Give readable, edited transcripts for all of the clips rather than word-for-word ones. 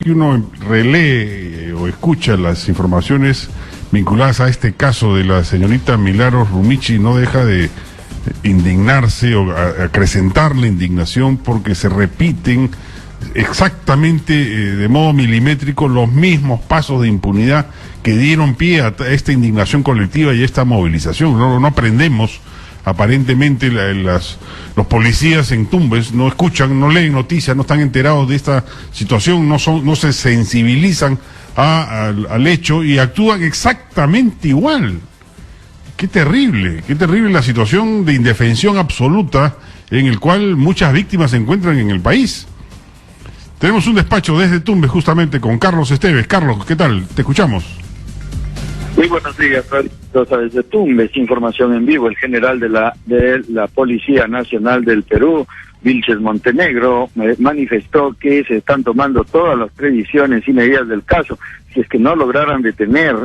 que uno relee o escucha las informaciones vinculadas a este caso de la señorita Milagros Rumichi, no deja de indignarse o acrecentar la indignación porque se repiten exactamente de modo milimétrico los mismos pasos de impunidad que dieron pie a esta indignación colectiva y esta movilización. No aprendemos. Aparentemente los policías en Tumbes no escuchan, no leen noticias, no están enterados de esta situación, no se sensibilizan al hecho y actúan exactamente igual. Qué terrible la situación de indefensión absoluta en el cual muchas víctimas se encuentran en el país. Tenemos un despacho desde Tumbes justamente con Carlos Esteves. Carlos, ¿qué tal? Te escuchamos. Muy buenos días, desde Tumbes, información en vivo. El general de la Policía Nacional del Perú, Vilches Montenegro, manifestó que se están tomando todas las previsiones y medidas del caso. Si es que no lograran detener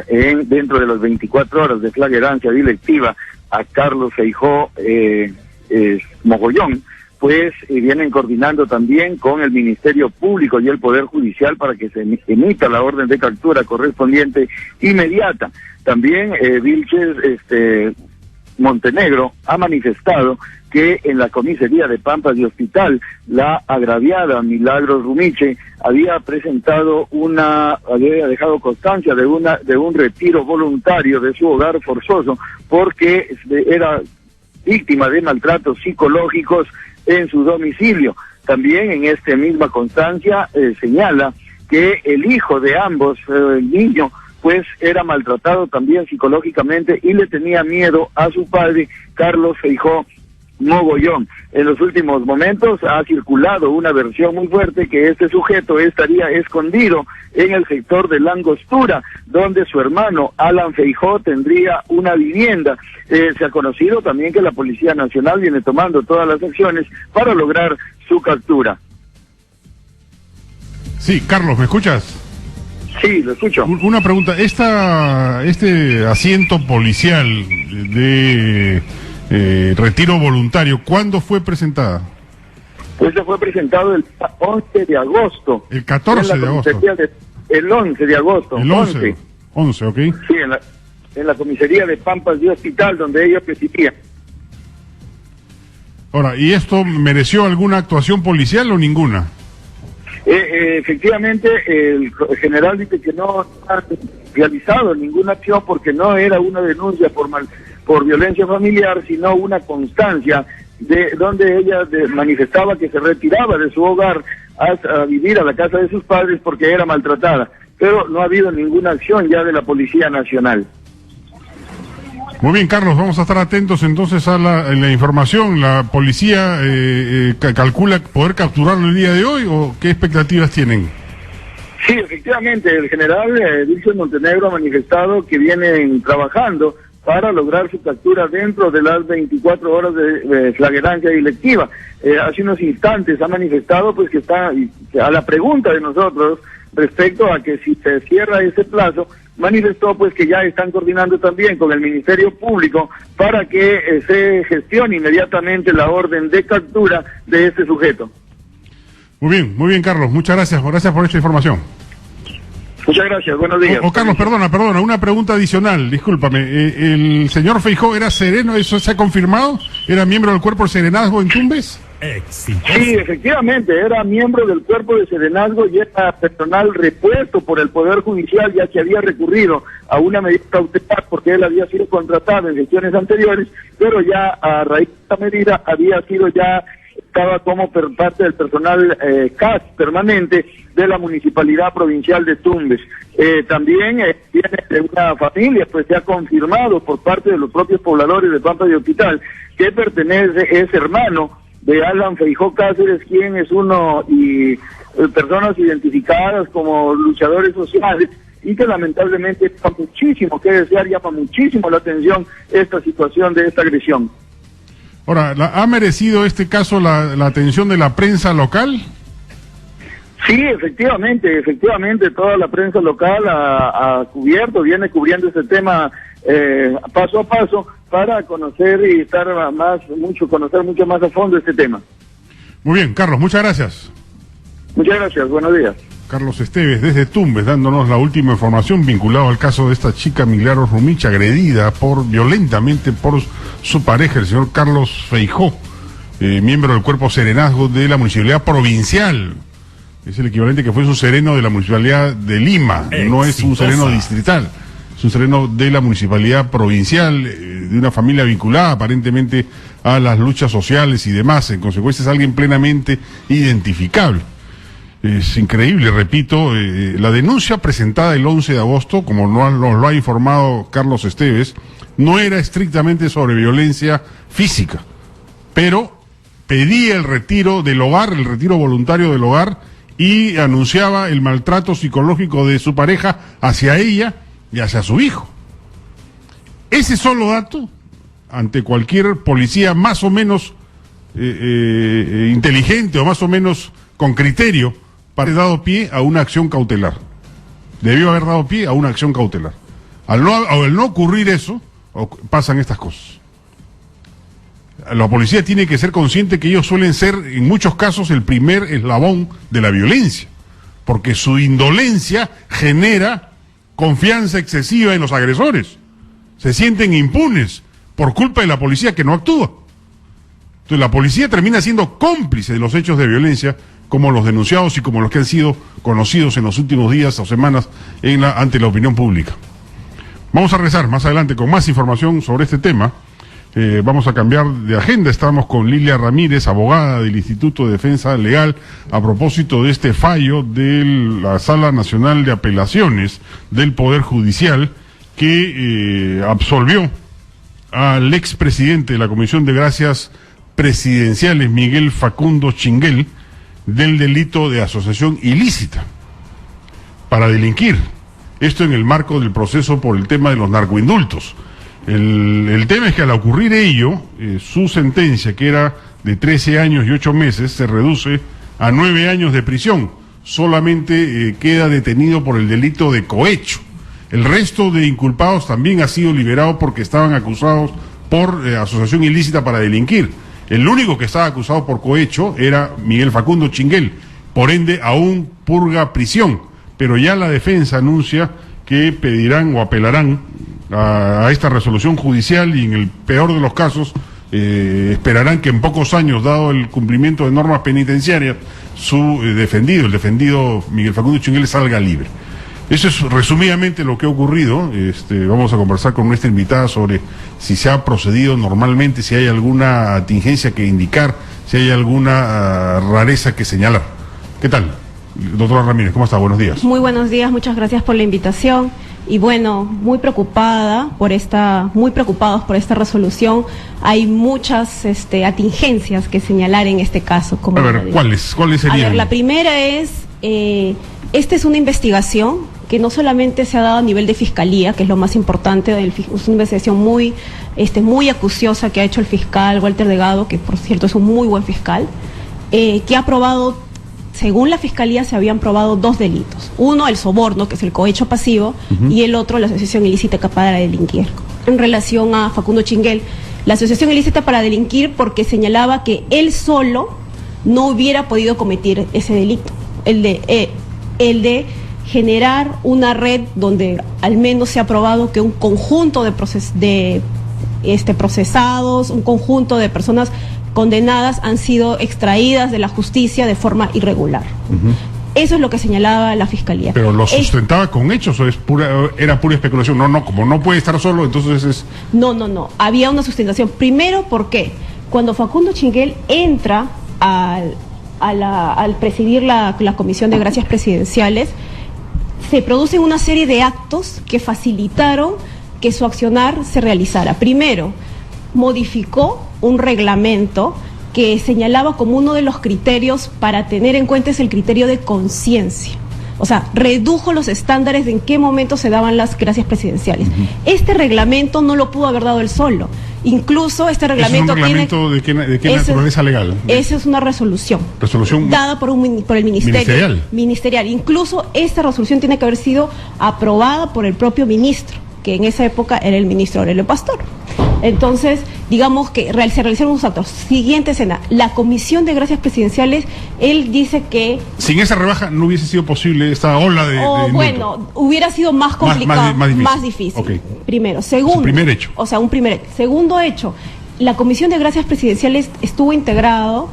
dentro de las 24 horas de flagrancia delictiva a Carlos Feijó Mogollón, pues vienen coordinando también con el Ministerio Público y el Poder Judicial para que se emita la orden de captura correspondiente inmediata. También Vilches Montenegro ha manifestado que en la comisaría de Pampas de Hospital, la agraviada Milagros Rumichi había dejado constancia de un retiro voluntario de su hogar forzoso porque era víctima de maltratos psicológicos en su domicilio. También en esta misma constancia señala que el hijo de ambos, el niño, pues era maltratado también psicológicamente y le tenía miedo a su padre, Carlos Feijó Mogollón. En los últimos momentos ha circulado una versión muy fuerte que este sujeto estaría escondido en el sector de La Angostura, donde su hermano Alan Feijó tendría una vivienda. Se ha conocido también que la Policía Nacional viene tomando todas las acciones para lograr su captura. Sí, Carlos, ¿me escuchas? Sí, lo escucho. Una pregunta, este asiento policial de retiro voluntario, ¿cuándo fue presentada? Pues se fue presentado el 11 de agosto. El 14 de agosto. El 11 de agosto. El 11, ok. Sí, en la comisaría de Pampas de Hospital, donde ellos presidían. Ahora, ¿y esto mereció alguna actuación policial o ninguna? Efectivamente, el general dice que no ha realizado ninguna acción porque no era una denuncia por violencia familiar, sino una constancia de donde ella manifestaba que se retiraba de su hogar a vivir a la casa de sus padres porque era maltratada, pero no ha habido ninguna acción ya de la Policía Nacional. Muy bien, Carlos, vamos a estar atentos entonces a la información. ¿La policía calcula poder capturarlo el día de hoy o qué expectativas tienen? Sí, efectivamente, el general Vilches Montenegro ha manifestado que vienen trabajando para lograr su captura dentro de las 24 horas de flagrancia delictiva. Hace unos instantes ha manifestado pues que está a la pregunta de nosotros respecto a que si se cierra ese plazo, manifestó pues que ya están coordinando también con el Ministerio Público para que se gestione inmediatamente la orden de captura de este sujeto. Muy bien, Carlos, muchas gracias por esta información. Muchas gracias, buenos días. Carlos, perdona, una pregunta adicional, discúlpame. ¿El señor Feijó era sereno, eso se ha confirmado? ¿Era miembro del cuerpo de serenazgo en Tumbes? Sí, efectivamente, era miembro del cuerpo de serenazgo y era personal repuesto por el Poder Judicial, ya que había recurrido a una medida cautelar porque él había sido contratado en gestiones anteriores, pero ya a raíz de esta medida estaba como parte del personal CAS permanente de la Municipalidad Provincial de Tumbes. También viene de una familia, pues se ha confirmado por parte de los propios pobladores de Pampas de Hospital que es hermano de Alan Feijó Cáceres, quien es personas identificadas como luchadores sociales y que lamentablemente está muchísimo que desear, llama muchísimo la atención esta situación de esta agresión. Ahora, ¿ha merecido este caso la atención de la prensa local? Sí, efectivamente, toda la prensa local ha viene cubriendo este tema paso a paso para conocer y conocer mucho más a fondo este tema. Muy bien, Carlos, muchas gracias. Muchas gracias, buenos días. Carlos Esteves, desde Tumbes, dándonos la última información vinculada al caso de esta chica Milagros Rumichi, agredida violentamente por su pareja, el señor Carlos Feijó, miembro del Cuerpo Serenazgo de la Municipalidad Provincial. Es el equivalente que fue su sereno de la Municipalidad de Lima, no es un sereno distrital. Es un sereno de la Municipalidad Provincial, de una familia vinculada aparentemente a las luchas sociales y demás. En consecuencia es alguien plenamente identificable. Es increíble, repito, la denuncia presentada el 11 de agosto, como nos lo ha informado Carlos Esteves, no era estrictamente sobre violencia física, pero pedía el retiro del hogar, el retiro voluntario del hogar, y anunciaba el maltrato psicológico de su pareja hacia ella y hacia su hijo. Ese solo dato, ante cualquier policía más o menos inteligente o más o menos con criterio, para haber dado pie a una acción cautelar. Debió haber dado pie a una acción cautelar. Al no ocurrir eso, pasan estas cosas. La policía tiene que ser consciente que ellos suelen ser, en muchos casos, el primer eslabón de la violencia, porque su indolencia genera confianza excesiva en los agresores. Se sienten impunes por culpa de la policía que no actúa. Entonces la policía termina siendo cómplice de los hechos de violencia, como los denunciados y como los que han sido conocidos en los últimos días o semanas ante la opinión pública. Vamos a regresar más adelante con más información sobre este tema. Vamos a cambiar de agenda. Estamos con Lilia Ramírez, abogada del Instituto de Defensa Legal, a propósito de este fallo de la Sala Nacional de Apelaciones del Poder Judicial, que absolvió al expresidente de la Comisión de Gracias Presidenciales, Miguel Facundo Chinguel, del delito de asociación ilícita para delinquir. Esto en el marco del proceso por el tema de los narcoindultos. El tema es que al ocurrir ello, su sentencia, que era de 13 años y 8 meses, se reduce a 9 años de prisión. Solamente queda detenido por el delito de cohecho. El resto de inculpados también ha sido liberado porque estaban acusados por asociación ilícita para delinquir. El único que estaba acusado por cohecho era Miguel Facundo Chinguel, por ende aún purga prisión, pero ya la defensa anuncia que pedirán o apelarán a esta resolución judicial y en el peor de los casos esperarán que en pocos años, dado el cumplimiento de normas penitenciarias, el defendido Miguel Facundo Chinguel salga libre. Eso es resumidamente lo que ha ocurrido. Vamos a conversar con nuestra invitada sobre si se ha procedido normalmente, si hay alguna contingencia que indicar, si hay alguna rareza que señalar. ¿Qué tal? Doctora Ramírez, ¿cómo está? Buenos días. Muy buenos días, muchas gracias por la invitación. Y bueno, muy preocupados por esta resolución. Hay muchas atingencias que señalar en este caso. A ver, ¿cuáles serían? A ver, la primera es, esta es una investigación que no solamente se ha dado a nivel de fiscalía, que es lo más importante, es una investigación muy acuciosa que ha hecho el fiscal Walter Delgado, que por cierto es un muy buen fiscal, que ha probado, según la fiscalía, se habían probado 2 delitos. Uno, el soborno, que es el cohecho pasivo, y el otro, la asociación ilícita para delinquir. En relación a Facundo Chinguel, la asociación ilícita para delinquir porque señalaba que él solo no hubiera podido cometer ese delito, el de generar una red donde al menos se ha probado que un conjunto de procesados, un conjunto de personas condenadas han sido extraídas de la justicia de forma irregular. Eso es lo que señalaba la fiscalía. ¿Pero lo sustentaba con hechos o era pura especulación? No, como no puede estar solo, entonces es... No, había una sustentación. Primero, porque cuando Facundo Chinguel entra al presidir la Comisión de Gracias Presidenciales, se producen una serie de actos que facilitaron que su accionar se realizara. Primero, modificó un reglamento que señalaba como uno de los criterios para tener en cuenta es el criterio de conciencia. O sea, redujo los estándares de en qué momento se daban las gracias presidenciales. Este reglamento no lo pudo haber dado él solo. Incluso este reglamento ¿Es un reglamento de qué naturaleza legal? Esa es una resolución. ¿Resolución? Dada por el Ministerio. Ministerial. Incluso esta resolución tiene que haber sido aprobada por el propio ministro. que en esa época era el ministro Aurelio Pastor. Entonces, digamos que se realizaron unos actos. Siguiente escena, la Comisión de Gracias Presidenciales, él dice que... Sin esa rebaja no hubiese sido posible esta ola de bueno, hubiera sido más complicado, más difícil. Okay. Primero. Segundo. Un primer hecho. O sea, un primer hecho. Segundo hecho, la Comisión de Gracias Presidenciales estuvo integrado...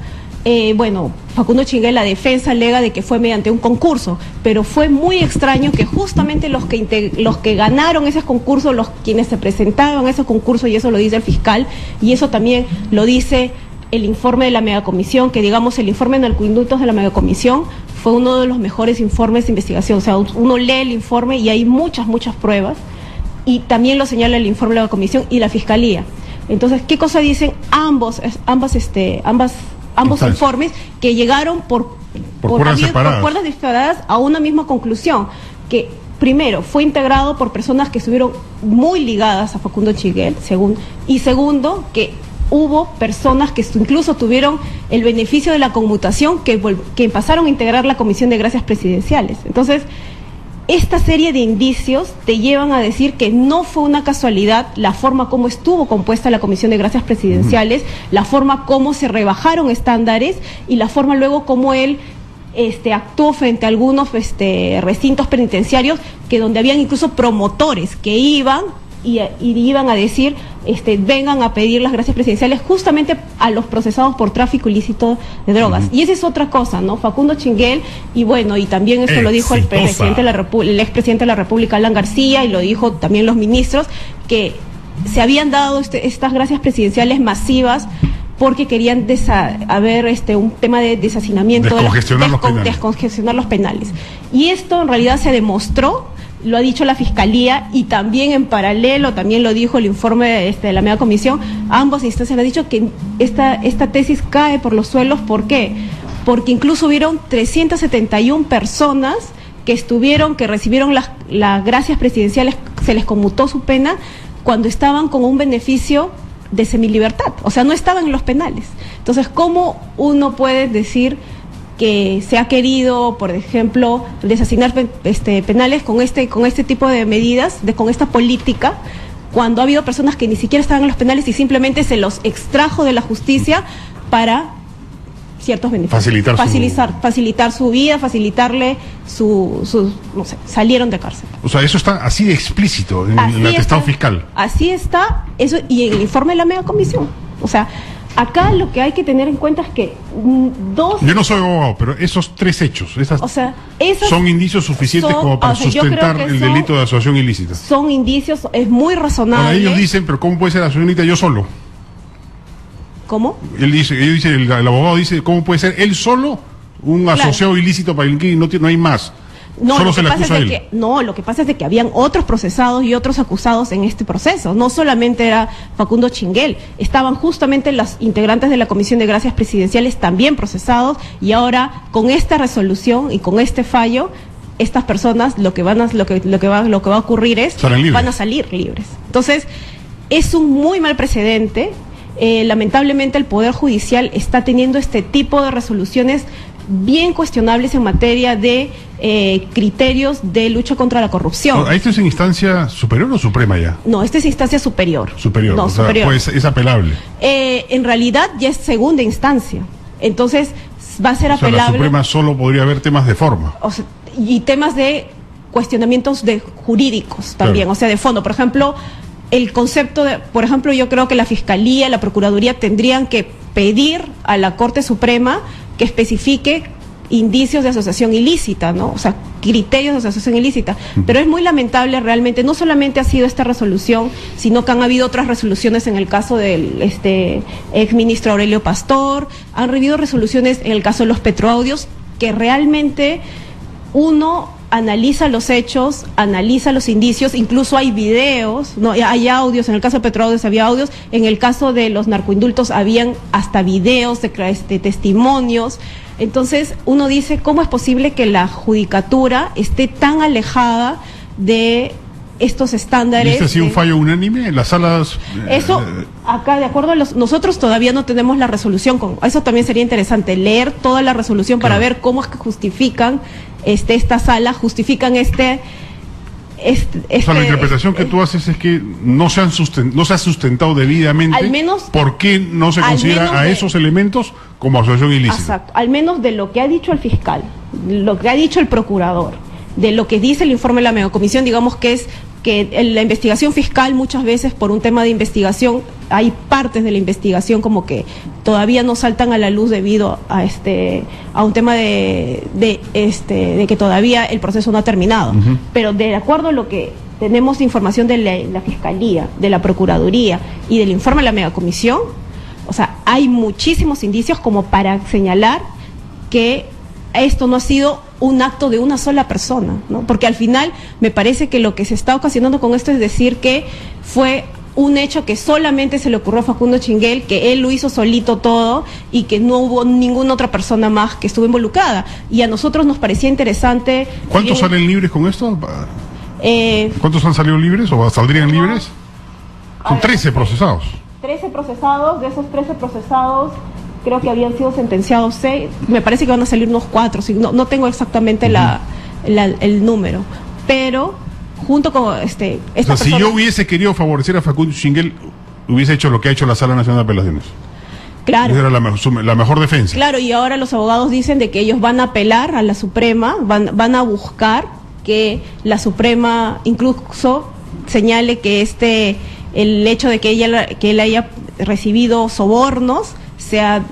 Facundo Chinguel, la defensa alega de que fue mediante un concurso, pero fue muy extraño que justamente los que ganaron ese concurso, quienes se presentaron a ese concurso, y eso lo dice el fiscal, y eso también lo dice el informe de la megacomisión, que digamos el informe de narcoindultos de la megacomisión fue uno de los mejores informes de investigación. O sea, uno lee el informe y hay muchas pruebas, y también lo señala el informe de la comisión y la fiscalía. Entonces, ¿qué cosa dicen ambos informes que llegaron por cuerdas separadas a una misma conclusión? Que primero fue integrado por personas que estuvieron muy ligadas a Facundo Chinguel, y segundo, que hubo personas que incluso tuvieron el beneficio de la conmutación que pasaron a integrar la Comisión de Gracias Presidenciales. Entonces, esta serie de indicios te llevan a decir que no fue una casualidad la forma como estuvo compuesta la Comisión de Gracias Presidenciales, la forma como se rebajaron estándares y la forma luego como él actuó frente a algunos recintos penitenciarios donde habían incluso promotores que iban y iban a decir, vengan a pedir las gracias presidenciales justamente a los procesados por tráfico ilícito de drogas. Y esa es otra cosa, ¿no? Facundo Chinguel, y también esto lo dijo el expresidente de la República, Alan García, y lo dijo también los ministros, que se habían dado estas gracias presidenciales masivas porque querían un tema de deshacinamiento, descongestionar los penales. Y esto en realidad se demostró, lo ha dicho la Fiscalía, y también en paralelo, también lo dijo el informe de la megacomisión, ambas instancias han dicho que esta tesis cae por los suelos. ¿Por qué? Porque incluso hubieron 371 personas que recibieron las gracias presidenciales, se les conmutó su pena cuando estaban con un beneficio de semilibertad, o sea, no estaban en los penales. Entonces, ¿cómo uno puede decir que se ha querido, por ejemplo, desasignar penales con este tipo de medidas, con esta política, cuando ha habido personas que ni siquiera estaban en los penales y simplemente se los extrajo de la justicia para ciertos beneficios? Facilitar su vida, facilitarle salieron de cárcel. O sea, eso está así de explícito en el atestado fiscal. Así está, eso, y en el informe de la megacomisión. O sea, acá lo que hay que tener en cuenta es que yo no soy abogado, pero esos tres hechos, esos son indicios suficientes como para sustentar el delito de asociación ilícita. Son indicios, es muy razonable. Ahora ellos dicen, pero ¿cómo puede ser asociación ilícita yo solo? ¿Cómo? El abogado dice, ¿cómo puede ser él solo un asociado ilícito para delinquir y no hay más? No, solo se le acusa a él. Lo que pasa es de que habían otros procesados y otros acusados en este proceso. No solamente era Facundo Chinguel, estaban justamente los integrantes de la Comisión de Gracias Presidenciales también procesados, y ahora con esta resolución y con este fallo, estas personas lo que va a ocurrir es van a salir libres. Entonces, es un muy mal precedente. Lamentablemente el Poder Judicial está teniendo este tipo de resoluciones bien cuestionables en materia de criterios de lucha contra la corrupción. ¿Esto es en instancia superior o suprema ya? No, esto es instancia superior. Superior, no, superior. Pues es apelable. En realidad ya es segunda instancia. Entonces va a ser apelable. La Suprema solo podría haber temas de forma. Y temas de cuestionamientos jurídicos también, claro. O sea, de fondo. Por ejemplo, el concepto por ejemplo, yo creo que la Fiscalía, la Procuraduría tendrían que pedir a la Corte Suprema que especifique indicios de asociación ilícita, ¿no? O sea, criterios de asociación ilícita. Pero es muy lamentable realmente, no solamente ha sido esta resolución, sino que han habido otras resoluciones en el caso del exministro Aurelio Pastor, han habido resoluciones en el caso de los Petroaudios, que realmente uno analiza los hechos, analiza los indicios, incluso hay videos, ¿no? Hay audios, en el caso de Petroaudios había audios, en el caso de los narcoindultos habían hasta videos de testimonios. Entonces uno dice, ¿cómo es posible que la judicatura esté tan alejada de estos estándares? ¿Este ha sido un fallo unánime en las salas? Eso, acá, de acuerdo a nosotros todavía no tenemos la resolución, eso también sería interesante, leer toda la resolución para ver cómo es que justifican esta sala, justifican O sea, la interpretación que tú haces es que no se ha sustentado debidamente. Al menos, ¿por qué no se considera a esos elementos como asociación ilícita? Exacto, al menos de lo que ha dicho el fiscal, lo que ha dicho el procurador, de lo que dice el informe de la megacomisión, digamos que es que la investigación fiscal muchas veces por un tema de investigación, hay partes de la investigación como que todavía no saltan a la luz debido a un tema de que todavía el proceso no ha terminado. Pero de acuerdo a lo que tenemos información de la Fiscalía, de la Procuraduría y del informe de la megacomisión, o sea, hay muchísimos indicios como para señalar que esto no ha sido un acto de una sola persona, ¿no? Porque al final me parece que lo que se está ocasionando con esto es decir que fue un hecho que solamente se le ocurrió a Facundo Chinguel, que él lo hizo solito todo y que no hubo ninguna otra persona más que estuvo involucrada. Y a nosotros nos parecía interesante... ¿Cuántos salen libres con esto? ¿Cuántos han salido libres o saldrían libres? Son 13 procesados. 13 procesados, de esos 13 procesados... creo que habían sido sentenciados 6, me parece que van a salir unos 4, no tengo exactamente el número, pero junto con esta si yo hubiese querido favorecer a Facundo Chinguel, hubiese hecho lo que ha hecho la Sala Nacional de Apelaciones. Claro. Esa era la mejor defensa. Claro, y ahora los abogados dicen de que ellos van a apelar a la Suprema, van a buscar que la Suprema incluso señale que el hecho de que él haya recibido sobornos sea,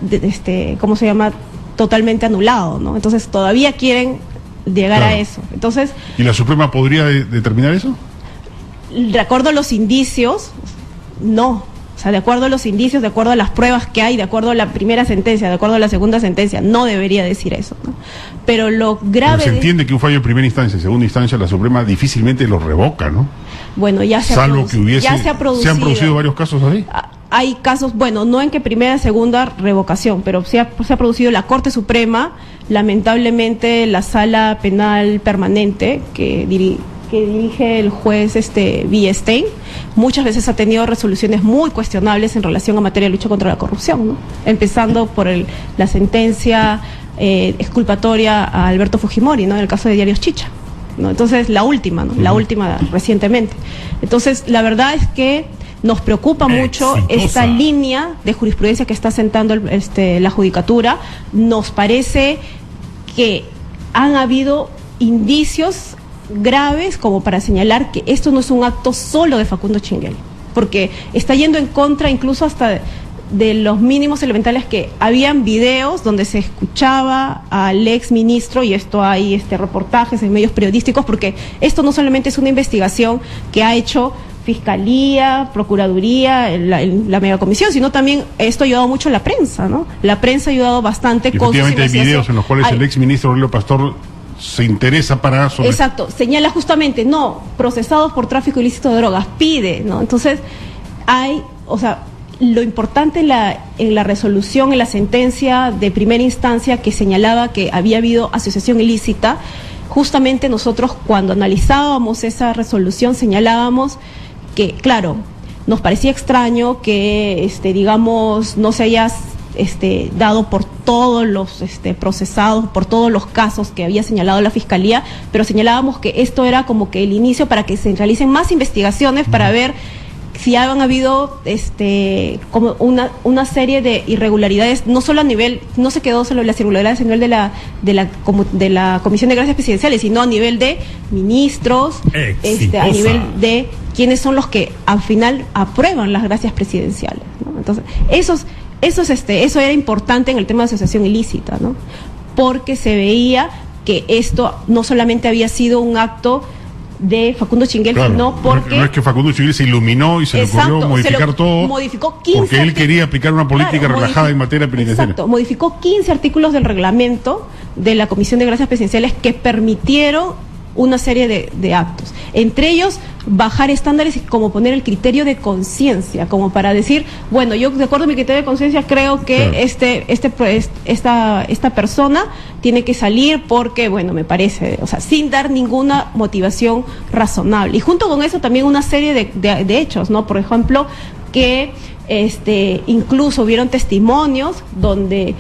¿cómo se llama?, totalmente anulado, ¿no? Entonces todavía quieren llegar a eso. Entonces, ¿y la Suprema podría determinar eso? De acuerdo a los indicios, no. O sea, de acuerdo a los indicios, de acuerdo a las pruebas que hay, de acuerdo a la primera sentencia, de acuerdo a la segunda sentencia, no debería decir eso, ¿no? Pero lo grave... Pero se entiende que un fallo en primera instancia y segunda instancia la Suprema difícilmente lo revoca, ¿no? Bueno, ya se ha producido. ¿Se han producido varios casos así? Hay casos, bueno, no en que primera y segunda revocación, pero se ha producido la Corte Suprema, lamentablemente la Sala Penal Permanente, que dirige el juez Villestein, muchas veces ha tenido resoluciones muy cuestionables en relación a materia de lucha contra la corrupción, ¿no? Empezando por la sentencia exculpatoria a Alberto Fujimori, ¿no?, en el caso de Diarios Chicha, ¿no? Entonces, la última, ¿no? La última recientemente. Entonces, la verdad es que nos preocupa mucho esta línea de jurisprudencia que está sentando la Judicatura. Nos parece que han habido indicios graves como para señalar que esto no es un acto solo de Facundo Chinguel, porque está yendo en contra incluso hasta de los mínimos elementales, que habían videos donde se escuchaba al ex ministro, y esto hay reportajes en medios periodísticos, porque esto no solamente es una investigación que ha hecho Fiscalía, Procuraduría, la megacomisión, sino también esto ha ayudado mucho a la prensa, ¿no? La prensa ha ayudado bastante con sus investigaciones. Efectivamente hay videos en los cuales el ex ministro Aurelio Pastor se interesa para... Exacto, señala justamente, no, procesados por tráfico ilícito de drogas, pide, ¿no? Entonces, lo importante en la resolución, en la sentencia de primera instancia que señalaba que había habido asociación ilícita, justamente nosotros cuando analizábamos esa resolución señalábamos que, claro, nos parecía extraño que, digamos, no se haya dado por todos los procesados, por todos los casos que había señalado la Fiscalía, pero señalábamos que esto era como que el inicio para que se realicen más investigaciones para ver si han habido como una serie de irregularidades, no solo a nivel, no se quedó solo las irregularidades a nivel de la Comisión de Gracias Presidenciales, sino a nivel de ministros, a nivel de quiénes son los que al final aprueban las gracias presidenciales, ¿no? Entonces, eso era importante en el tema de asociación ilícita, ¿no? Porque se veía que esto no solamente había sido un acto de Facundo Chinguel, claro, sino porque... No es que Facundo Chinguel se iluminó y se le ocurrió modificar todo, modificó 15 porque él quería aplicar una política relajada en materia penitenciaria. Exacto, modificó 15 artículos del reglamento de la Comisión de Gracias Presidenciales que permitieron una serie de actos. Entre ellos, bajar estándares y como poner el criterio de conciencia, como para decir, bueno, yo de acuerdo a mi criterio de conciencia creo que claro, esta persona tiene que salir porque, bueno, me parece, o sea, sin dar ninguna motivación razonable. Y junto con eso también una serie de hechos, ¿no? Por ejemplo, que incluso hubieron testimonios donde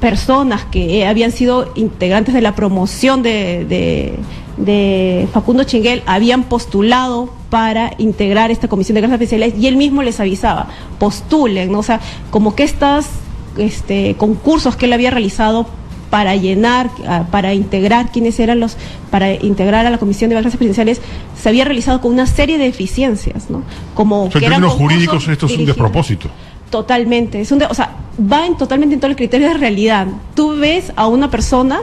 personas que habían sido integrantes de la promoción de de Facundo Chinguel habían postulado para integrar esta comisión de gracias presidenciales y él mismo les avisaba, postulen, ¿no? O sea, como que estos concursos que él había realizado para llenar, para integrar quiénes eran para integrar a la comisión de gracias presidenciales, se había realizado con una serie de deficiencias, ¿no? Como que en términos jurídicos esto es un despropósito. Totalmente, o sea, totalmente en todo el criterio de realidad. Tú ves a una persona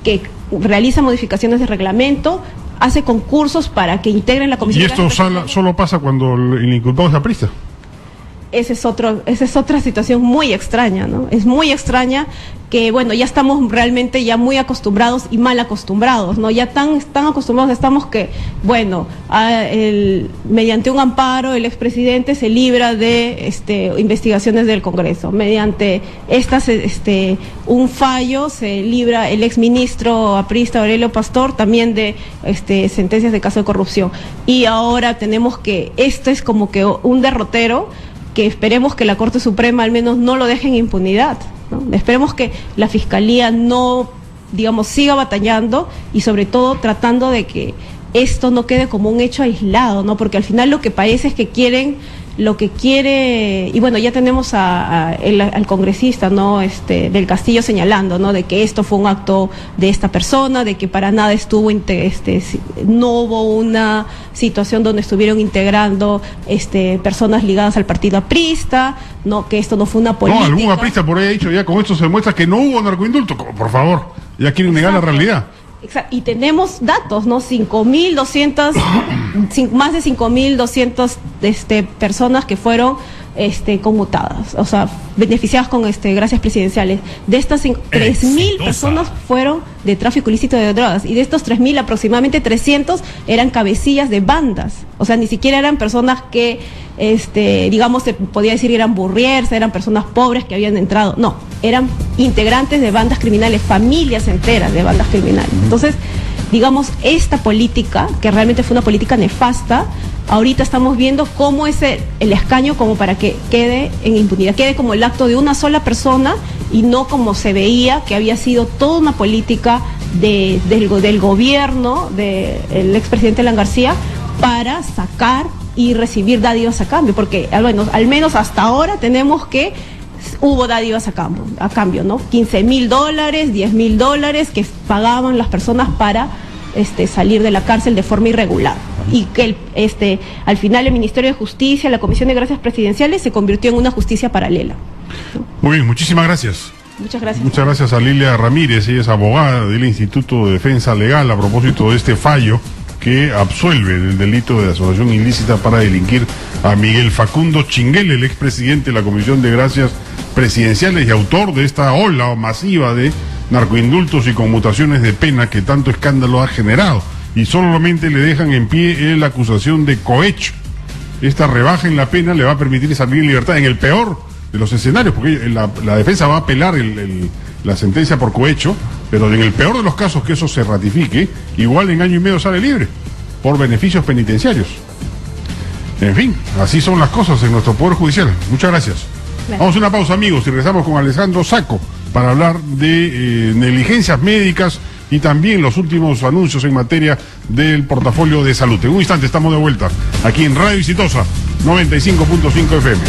que realiza modificaciones de reglamento, hace concursos para que integren la comisión. ¿Y esto solo pasa cuando el inculpado es aprista? Esa es otra situación muy extraña, ¿no? Es muy extraña que, bueno, ya estamos realmente ya muy acostumbrados y mal acostumbrados, ¿no? Ya tan acostumbrados estamos que, bueno, mediante un amparo el expresidente se libra de investigaciones del Congreso. Mediante un fallo se libra el exministro aprista Aurelio Pastor también de sentencias de caso de corrupción. Y ahora tenemos que, esto es como que un derrotero que esperemos que la Corte Suprema al menos no lo deje en impunidad, ¿no? Esperemos que la Fiscalía no, digamos, siga batallando y sobre todo tratando de que esto no quede como un hecho aislado, ¿no? Porque al final lo que parece es que y bueno, ya tenemos al congresista, ¿no? Del Castillo señalando, ¿no? De que esto fue un acto de esta persona, de que para nada no hubo una situación donde estuvieron integrando personas ligadas al partido aprista, ¿no? Que esto no fue una política. No, algún aprista por ahí ha dicho ya, con esto se demuestra que no hubo narcoindulto, por favor, ya quieren negar la realidad. Exacto. Y tenemos datos, ¿no? más de 5.200 personas que fueron conmutadas, o sea, beneficiadas con gracias presidenciales. De estas 3.000 personas fueron de tráfico ilícito de drogas, y de estos 3.000 aproximadamente 300 eran cabecillas de bandas, o sea, ni siquiera eran personas que digamos, se podía decir que eran burriers, eran personas pobres que habían entrado, no, eran integrantes de bandas criminales, familias enteras de bandas criminales. Entonces, digamos, esta política, que realmente fue una política nefasta, ahorita estamos viendo cómo es el escaño como para que quede en impunidad, quede como el acto de una sola persona y no como se veía que había sido toda una política del gobierno del expresidente Alan García para sacar y recibir dádivas a cambio, porque al menos hasta ahora tenemos que hubo dádivas a cambio, ¿no? $15,000, $10,000 que pagaban las personas para salir de la cárcel de forma irregular. Y que al final el Ministerio de Justicia, la Comisión de Gracias Presidenciales, se convirtió en una justicia paralela, ¿no? Muy bien, muchísimas gracias. Muchas gracias. Muchas gracias a Lilia Ramírez, ella es abogada del Instituto de Defensa Legal a propósito de este fallo que absuelve del delito de asociación ilícita para delinquir a Miguel Facundo Chinguel, el expresidente de la Comisión de Gracias Presidenciales y autor de esta ola masiva de narcoindultos y conmutaciones de pena que tanto escándalo ha generado. Y solamente le dejan en pie la acusación de cohecho. Esta rebaja en la pena le va a permitir salir en libertad en el peor de los escenarios, porque la defensa va a apelar la sentencia por cohecho, pero en el peor de los casos que eso se ratifique, igual en año y medio sale libre, por beneficios penitenciarios. En fin, así son las cosas en nuestro Poder Judicial. Muchas gracias. Vamos a una pausa, amigos, y regresamos con Alessandro Sacco para hablar de negligencias médicas y también los últimos anuncios en materia del portafolio de salud. En un instante estamos de vuelta aquí en Radio Exitosa 95.5 FM.